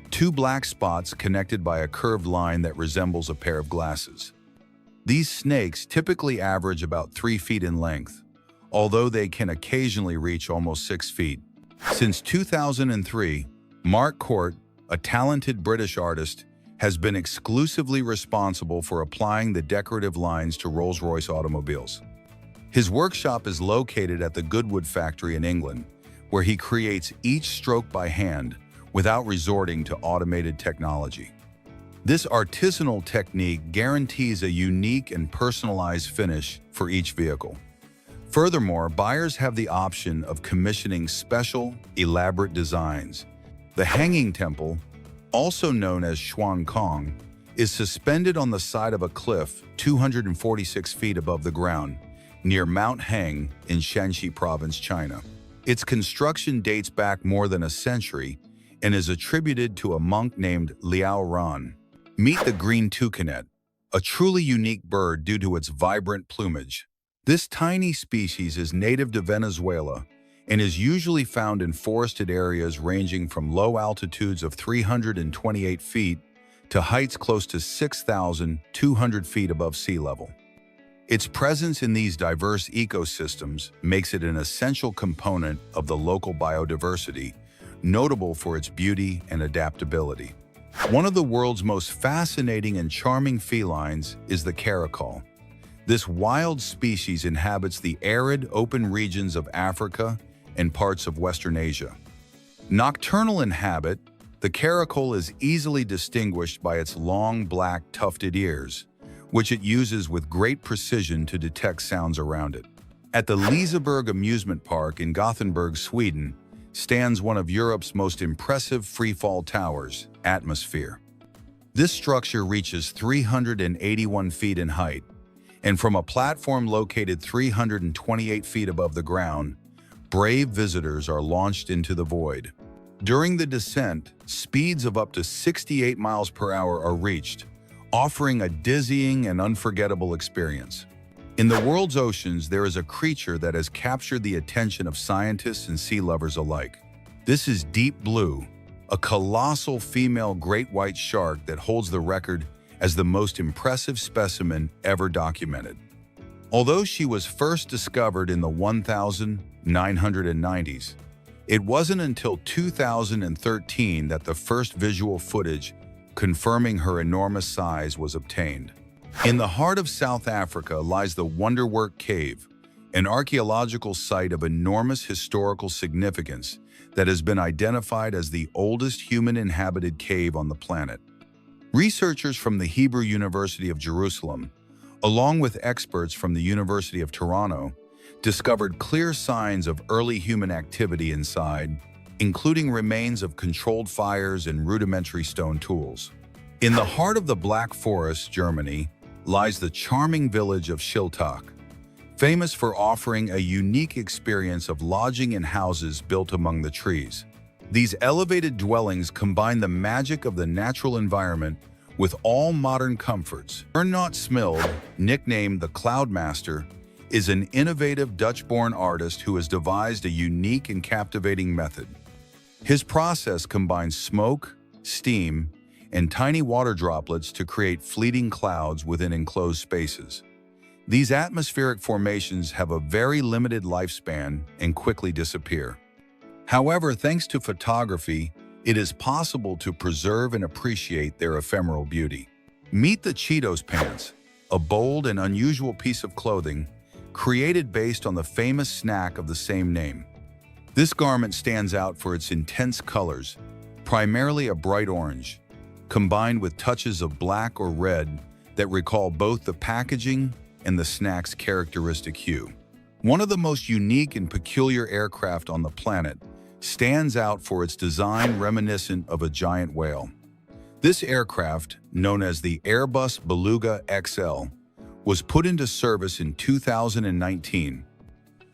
Two black spots connected by a curved line that resembles a pair of glasses. These snakes typically average about 3 feet in length, although they can occasionally reach almost 6 feet. Since 2003, Mark Court, a talented British artist, has been exclusively responsible for applying the decorative lines to Rolls-Royce automobiles. His workshop is located at the Goodwood factory in England, where he creates each stroke by hand without resorting to automated technology. This artisanal technique guarantees a unique and personalized finish for each vehicle. Furthermore, buyers have the option of commissioning special, elaborate designs. The Hanging Temple, also known as Xuan Kong, is suspended on the side of a cliff 246 feet above the ground, near Mount Heng in Shanxi Province, China. Its construction dates back more than a century and is attributed to a monk named Liao Ran. Meet the green toucanet, a truly unique bird due to its vibrant plumage. This tiny species is native to Venezuela and is usually found in forested areas ranging from low altitudes of 328 feet to heights close to 6,200 feet above sea level. Its presence in these diverse ecosystems makes it an essential component of the local biodiversity, notable for its beauty and adaptability. One of the world's most fascinating and charming felines is the caracal. This wild species inhabits the arid, open regions of Africa and parts of Western Asia. Nocturnal in habit, the caracal is easily distinguished by its long, black, tufted ears, which it uses with great precision to detect sounds around it. At the Liseberg amusement park in Gothenburg, Sweden, stands one of Europe's most impressive freefall towers, Atmosphere. This structure reaches 381 feet in height, and from a platform located 328 feet above the ground, brave visitors are launched into the void. During the descent, speeds of up to 68 miles per hour are reached, offering a dizzying and unforgettable experience. In the world's oceans, there is a creature that has captured the attention of scientists and sea lovers alike. This is Deep Blue, a colossal female great white shark that holds the record as the most impressive specimen ever documented. Although she was first discovered in the 1990s, it wasn't until 2013 that the first visual footage confirming her enormous size was obtained. In the heart of South Africa lies the Wonderwork Cave, an archaeological site of enormous historical significance that has been identified as the oldest human-inhabited cave on the planet. Researchers from the Hebrew University of Jerusalem, along with experts from the University of Toronto, discovered clear signs of early human activity inside, including remains of controlled fires and rudimentary stone tools. In the heart of the Black Forest, Germany, lies the charming village of Schiltach, famous for offering a unique experience of lodging in houses built among the trees. These elevated dwellings combine the magic of the natural environment with all modern comforts. Ernst Smild, nicknamed the Cloudmaster, is an innovative Dutch-born artist who has devised a unique and captivating method. His process combines smoke, steam, and tiny water droplets to create fleeting clouds within enclosed spaces. These atmospheric formations have a very limited lifespan and quickly disappear. However, thanks to photography, it is possible to preserve and appreciate their ephemeral beauty. Meet the Cheetos pants, a bold and unusual piece of clothing created based on the famous snack of the same name. This garment stands out for its intense colors, primarily a bright orange, combined with touches of black or red that recall both the packaging and the snack's characteristic hue. One of the most unique and peculiar aircraft on the planet stands out for its design reminiscent of a giant whale. This aircraft, known as the Airbus Beluga XL, was put into service in 2019.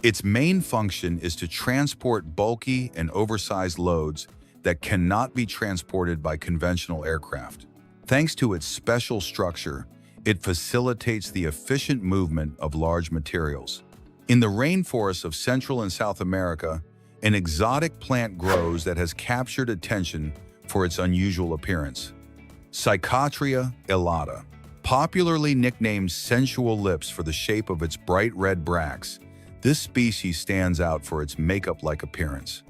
Its main function is to transport bulky and oversized loads that cannot be transported by conventional aircraft. Thanks to its special structure, it facilitates the efficient movement of large materials. In the rainforests of Central and South America, an exotic plant grows that has captured attention for its unusual appearance. Psychotria elata, popularly nicknamed sensual lips for the shape of its bright red bracts, this species stands out for its makeup-like appearance.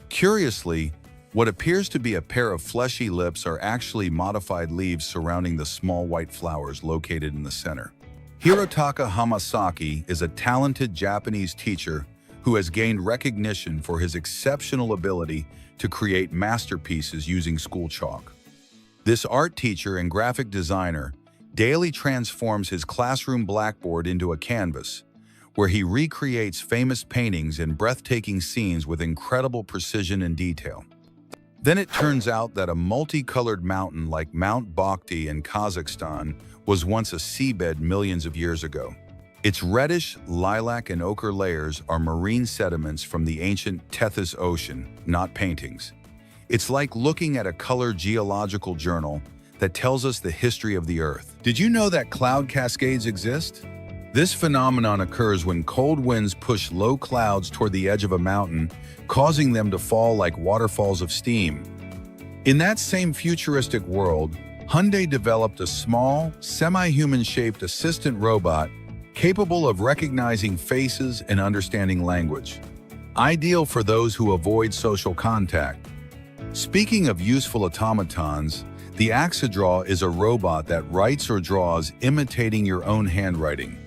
Curiously, what appears to be a pair of fleshy lips are actually modified leaves surrounding the small white flowers located in the center. Hirotaka Hamasaki is a talented Japanese teacher who has gained recognition for his exceptional ability to create masterpieces using school chalk. This art teacher and graphic designer daily transforms his classroom blackboard into a canvas, where he recreates famous paintings and breathtaking scenes with incredible precision and detail. Then it turns out that a multicolored mountain like Mount Bakhti in Kazakhstan was once a seabed millions of years ago. Its reddish, lilac, and ochre layers are marine sediments from the ancient Tethys Ocean, not paintings. It's like looking at a colored geological journal that tells us the history of the Earth. Did you know that cloud cascades exist? This phenomenon occurs when cold winds push low clouds toward the edge of a mountain, causing them to fall like waterfalls of steam. In that same futuristic world, Hyundai developed a small, semi-human-shaped assistant robot capable of recognizing faces and understanding language, ideal for those who avoid social contact. Speaking of useful automatons, the Axadraw is a robot that writes or draws imitating your own handwriting.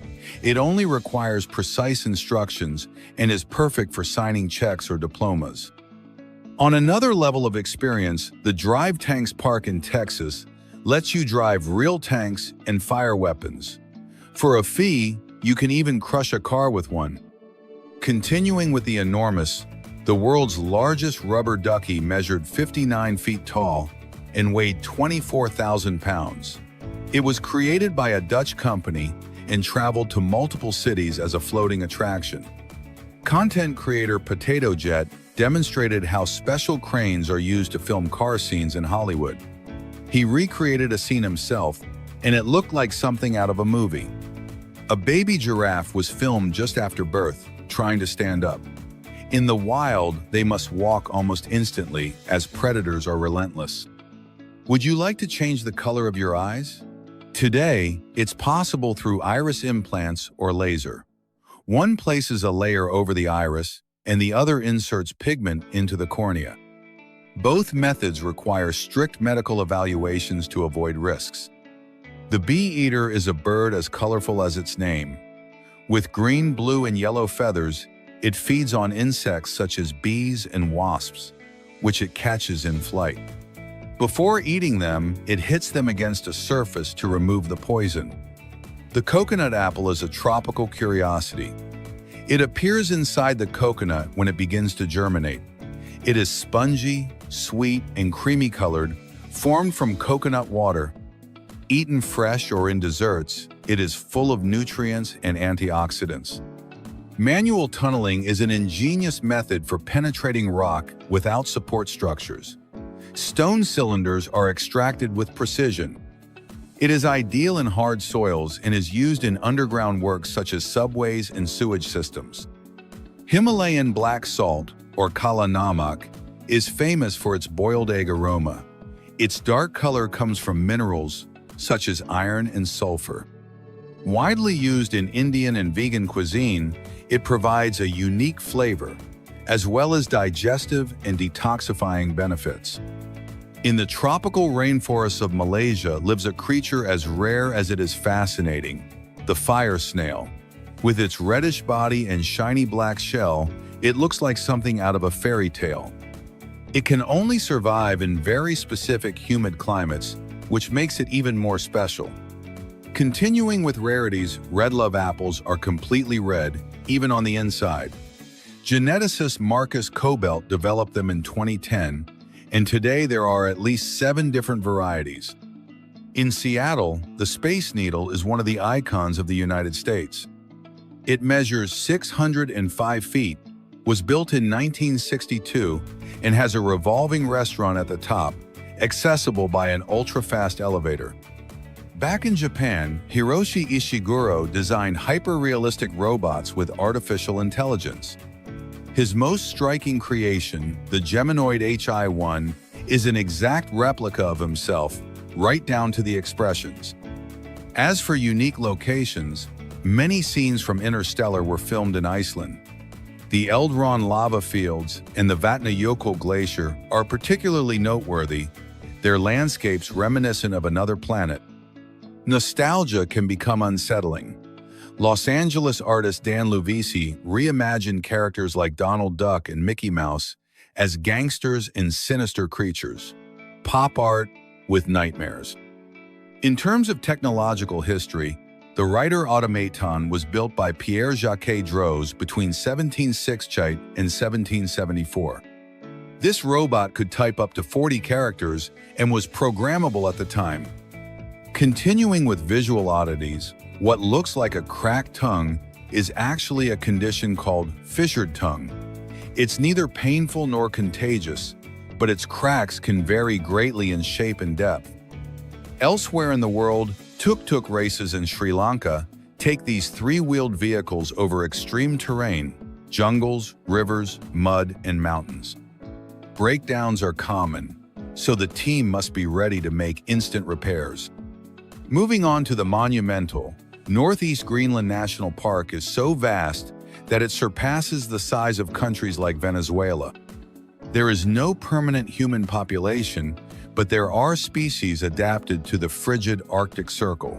It only requires precise instructions and is perfect for signing checks or diplomas. On another level of experience, the Drive Tanks Park in Texas lets you drive real tanks and fire weapons. For a fee, you can even crush a car with one. Continuing with the enormous, the world's largest rubber ducky measured 59 feet tall and weighed 24,000 pounds. It was created by a Dutch company and traveled to multiple cities as a floating attraction. Content creator Potato Jet demonstrated how special cranes are used to film car scenes in Hollywood. He recreated a scene himself, and it looked like something out of a movie. A baby giraffe was filmed just after birth, trying to stand up. In the wild, they must walk almost instantly, as predators are relentless. Would you like to change the color of your eyes? Today, it's possible through iris implants or laser. One places a layer over the iris, and the other inserts pigment into the cornea. Both methods require strict medical evaluations to avoid risks. The bee-eater is a bird as colorful as its name. With green, blue, and yellow feathers, it feeds on insects such as bees and wasps, which it catches in flight. Before eating them, it hits them against a surface to remove the poison. The coconut apple is a tropical curiosity. It appears inside the coconut when it begins to germinate. It is spongy, sweet, and creamy colored, formed from coconut water. Eaten fresh or in desserts, it is full of nutrients and antioxidants. Manual tunneling is an ingenious method for penetrating rock without support structures. Stone cylinders are extracted with precision. It is ideal in hard soils and is used in underground works such as subways and sewage systems. Himalayan black salt, or Kala Namak, is famous for its boiled egg aroma. Its dark color comes from minerals such as iron and sulfur. Widely used in Indian and vegan cuisine, it provides a unique flavor, as well as digestive and detoxifying benefits. In the tropical rainforests of Malaysia lives a creature as rare as it is fascinating, the fire snail. With its reddish body and shiny black shell, it looks like something out of a fairy tale. It can only survive in very specific humid climates, which makes it even more special. Continuing with rarities, red love apples are completely red, even on the inside. Geneticist Marcus Cobelt developed them in 2010, and today there are at least 7 different varieties. In Seattle, the Space Needle is one of the icons of the United States. It measures 605 feet, was built in 1962, and has a revolving restaurant at the top, accessible by an ultra-fast elevator. Back in Japan, Hiroshi Ishiguro designed hyper-realistic robots with artificial intelligence. His most striking creation, the Geminoid HI-1, is an exact replica of himself, right down to the expressions. As for unique locations, many scenes from Interstellar were filmed in Iceland. The Eldron lava fields and the Vatnajökull glacier are particularly noteworthy, their landscapes reminiscent of another planet. Nostalgia can become unsettling. Los Angeles artist Dan Luvisi reimagined characters like Donald Duck and Mickey Mouse as gangsters and sinister creatures. Pop art with nightmares. In terms of technological history, the Writer Automaton was built by Pierre-Jacques Droz between 1768 and 1774. This robot could type up to 40 characters and was programmable at the time. Continuing with visual oddities, what looks like a cracked tongue is actually a condition called fissured tongue. It's neither painful nor contagious, but its cracks can vary greatly in shape and depth. Elsewhere in the world, tuk-tuk races in Sri Lanka take these 3-wheeled vehicles over extreme terrain, jungles, rivers, mud, and mountains. Breakdowns are common, so the team must be ready to make instant repairs. Moving on to the monumental, Northeast Greenland National Park is so vast that it surpasses the size of countries like Venezuela. There is no permanent human population, but there are species adapted to the frigid Arctic Circle.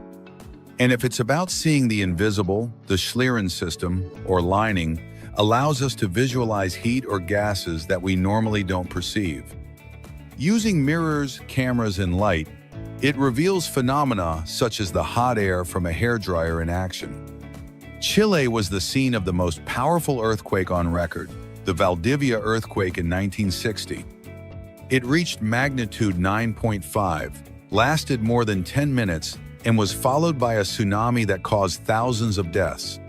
And if it's about seeing the invisible, the Schlieren system, or lining, allows us to visualize heat or gases that we normally don't perceive. Using mirrors, cameras, and light, it reveals phenomena such as the hot air from a hairdryer in action. Chile was the scene of the most powerful earthquake on record, the Valdivia earthquake in 1960. It reached magnitude 9.5, lasted more than 10 minutes, and was followed by a tsunami that caused thousands of deaths.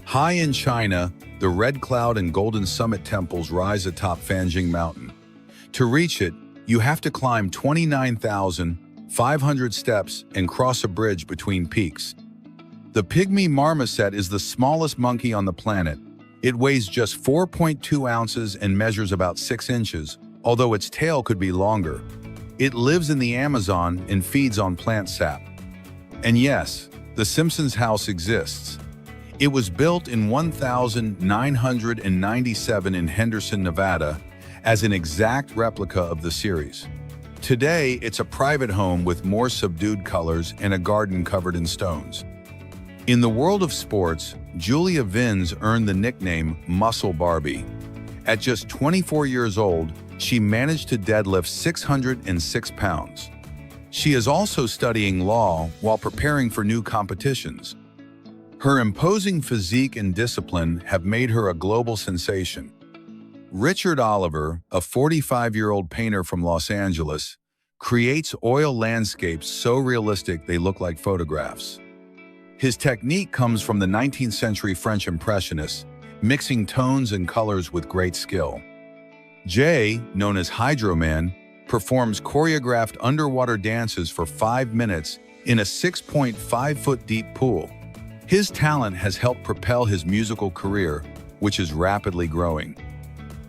High in China, the Red Cloud and Golden Summit temples rise atop Fanjing Mountain. To reach it, you have to climb 29,500 steps and cross a bridge between peaks. The pygmy marmoset is the smallest monkey on the planet. It weighs just 4.2 ounces and measures about 6 inches, although its tail could be longer. It lives in the Amazon and feeds on plant sap. And yes, the Simpsons house exists. It was built in 1997 in Henderson, Nevada, as an exact replica of the series. Today, it's a private home with more subdued colors and a garden covered in stones. In the world of sports, Julia Vins earned the nickname Muscle Barbie. At just 24 years old, she managed to deadlift 606 pounds. She is also studying law while preparing for new competitions. Her imposing physique and discipline have made her a global sensation. Richard Oliver, a 45-year-old painter from Los Angeles, creates oil landscapes so realistic they look like photographs. His technique comes from the 19th century French Impressionists, mixing tones and colors with great skill. Jay, known as Hydroman, performs choreographed underwater dances for 5 minutes in a 6.5-foot deep pool. His talent has helped propel his musical career, which is rapidly growing.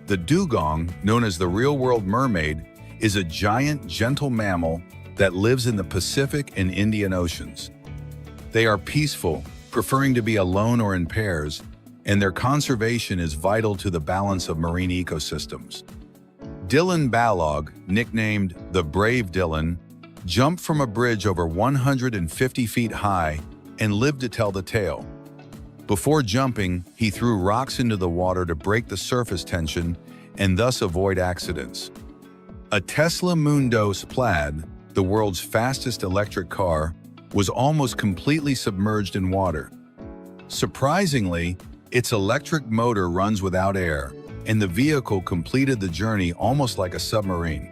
The dugong, known as the real-world mermaid, is a giant, gentle mammal that lives in the Pacific and Indian Oceans. They are peaceful, preferring to be alone or in pairs, and their conservation is vital to the balance of marine ecosystems. Dylan Balog, nicknamed the Brave Dylan, jumped from a bridge over 150 feet high and lived to tell the tale. Before jumping, he threw rocks into the water to break the surface tension and thus avoid accidents. A Tesla Moondos Plaid, the world's fastest electric car, was almost completely submerged in water. Surprisingly, its electric motor runs without air, and the vehicle completed the journey almost like a submarine.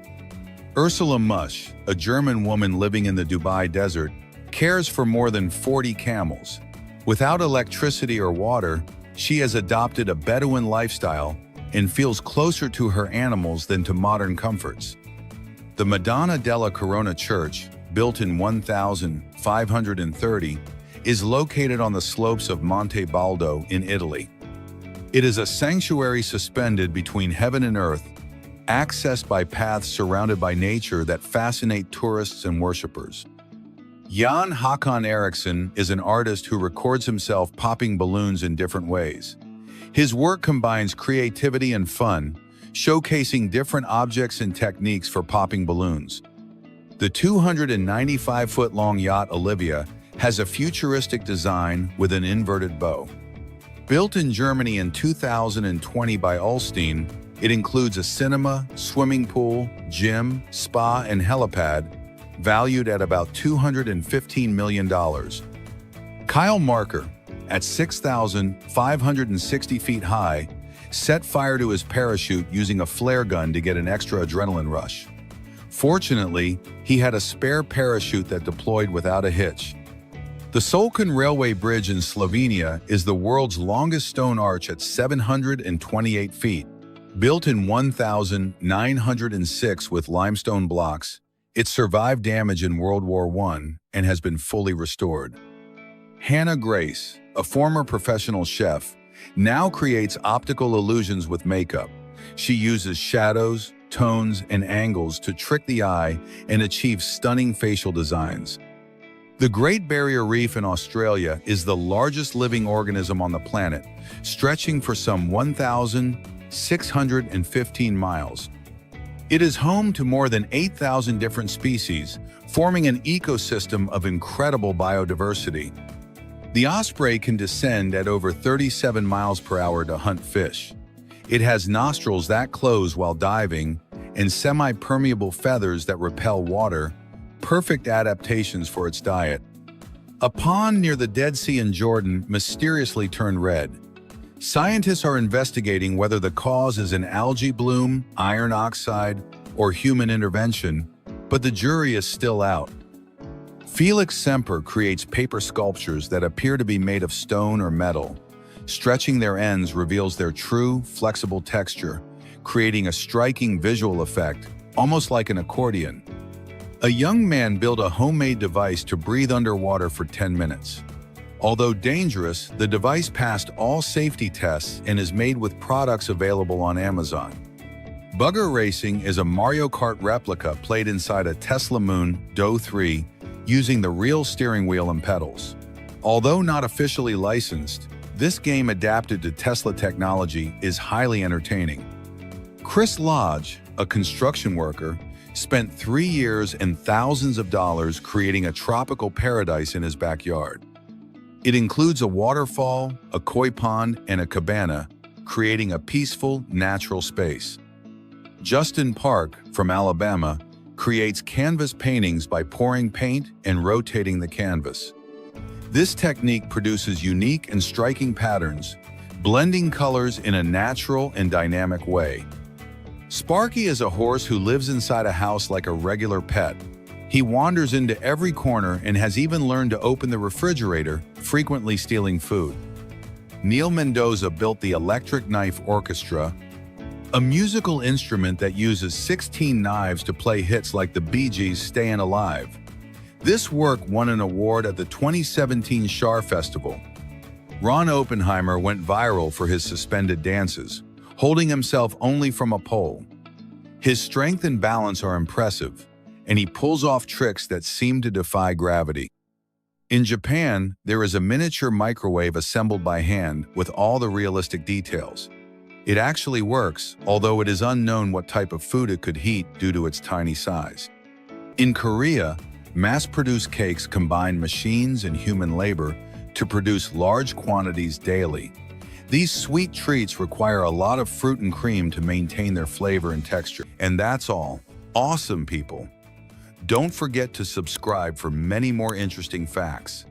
Ursula Musch, a German woman living in the Dubai desert, cares for more than 40 camels. Without electricity or water, she has adopted a Bedouin lifestyle and feels closer to her animals than to modern comforts. The Madonna della Corona Church, built in 1530, is located on the slopes of Monte Baldo in Italy. It is a sanctuary suspended between heaven and earth, accessed by paths surrounded by nature that fascinate tourists and worshippers. Jan Håkon Eriksson is an artist who records himself popping balloons in different ways. His work combines creativity and fun, showcasing different objects and techniques for popping balloons. The 295-foot-long yacht Olivia has a futuristic design with an inverted bow. Built in Germany in 2020 by Ulstein, it includes a cinema, swimming pool, gym, spa, and helipad, valued at about $215 million. Kyle Marker, at 6,560 feet high, set fire to his parachute using a flare gun to get an extra adrenaline rush. Fortunately, he had a spare parachute that deployed without a hitch. The Solkan Railway Bridge in Slovenia is the world's longest stone arch at 728 feet. Built in 1906 with limestone blocks, it survived damage in World War I and has been fully restored. Hannah Grace, a former professional chef, now creates optical illusions with makeup. She uses shadows, tones, and angles to trick the eye and achieve stunning facial designs. The Great Barrier Reef in Australia is the largest living organism on the planet, stretching for some 1,615 miles. It is home to more than 8,000 different species, forming an ecosystem of incredible biodiversity. The osprey can descend at over 37 miles per hour to hunt fish. It has nostrils that close while diving and semi-permeable feathers that repel water, perfect adaptations for its diet. A pond near the Dead Sea in Jordan mysteriously turned red. Scientists are investigating whether the cause is an algae bloom, iron oxide, or human intervention, but the jury is still out. Felix Semper creates paper sculptures that appear to be made of stone or metal. Stretching their ends reveals their true, flexible texture, creating a striking visual effect, almost like an accordion. A young man built a homemade device to breathe underwater for 10 minutes. Although dangerous, the device passed all safety tests and is made with products available on Amazon. Bugger Racing is a Mario Kart replica played inside a Tesla Moon Do 3 using the real steering wheel and pedals. Although not officially licensed, this game adapted to Tesla technology is highly entertaining. Chris Lodge, a construction worker, spent 3 years and thousands of dollars creating a tropical paradise in his backyard. It includes a waterfall, a koi pond, and a cabana, creating a peaceful, natural space. Justin Park, from Alabama, creates canvas paintings by pouring paint and rotating the canvas. This technique produces unique and striking patterns, blending colors in a natural and dynamic way. Sparky is a horse who lives inside a house like a regular pet. He wanders into every corner and has even learned to open the refrigerator, frequently stealing food. Neil Mendoza built the Electric Knife Orchestra, a musical instrument that uses 16 knives to play hits like the Bee Gees' Stayin' Alive. This work won an award at the 2017 Shar Festival. Ron Oppenheimer went viral for his suspended dances, holding himself only from a pole. His strength and balance are impressive, and he pulls off tricks that seem to defy gravity. In Japan, there is a miniature microwave assembled by hand with all the realistic details. It actually works, although it is unknown what type of food it could heat due to its tiny size. In Korea, mass-produced cakes combine machines and human labor to produce large quantities daily. These sweet treats require a lot of fruit and cream to maintain their flavor and texture. And that's all. Awesome, people! Don't forget to subscribe for many more interesting facts.